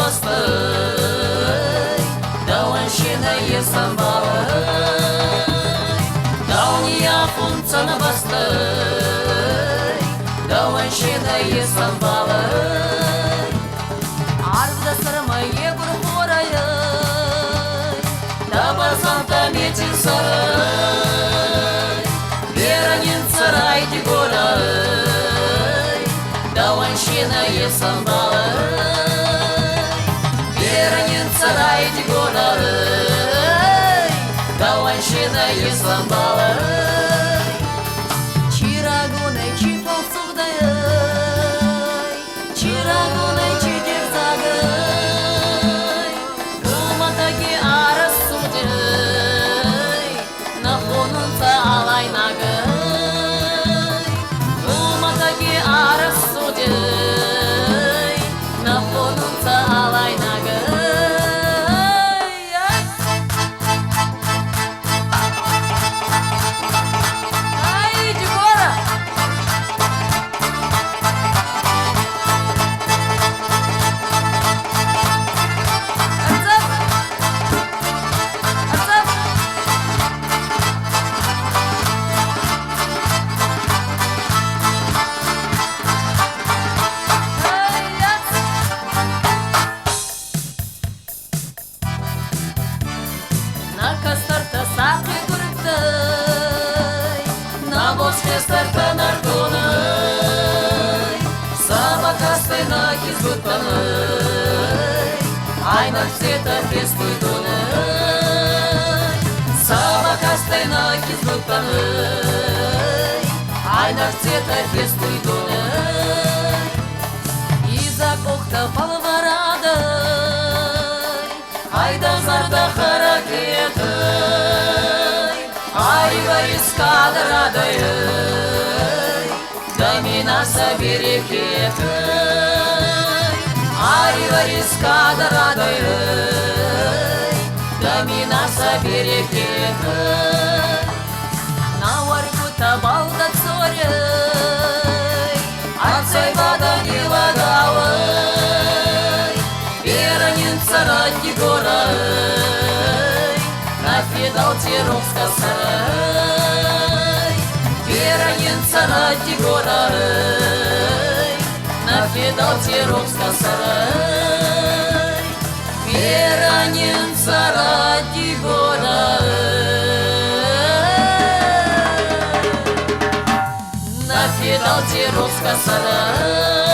бастай, дауаншина есамбалай, дауния фунцана бастай, дауаншина есамбалай, арвда сырма егур хорайай, да базанта метин сарай, веранин царай дегорай, дауаншина есамбалай, веранин царай дегорай, дауаншина есамбалай, чирагунай чипол сугдай, чирагунай чидер загай, гуматаги арас судей, нахонунца алай нагай, гуматаги арас судей, нахонунца алай нагай. На кастарта сақи күріктай, на босқестарта нарконай, сабақастай на кизгуттанай, айнақ цвета фескуйтунай, сабақастай на кизгуттанай, айнақ цвета фескуйтунай, иза кохта палварадай, айда зарда харакетай, айва искадарадай, да меня соберекетай, айва искадарадай, да меня соберекетай, на варгута балда цорей, отцай вода не водавай, веранин царадни горай, на фидал тировска сарай, веранин царадни горай, на фидал тировска сарай, веранин царадни горай, на фидал тировска сарай.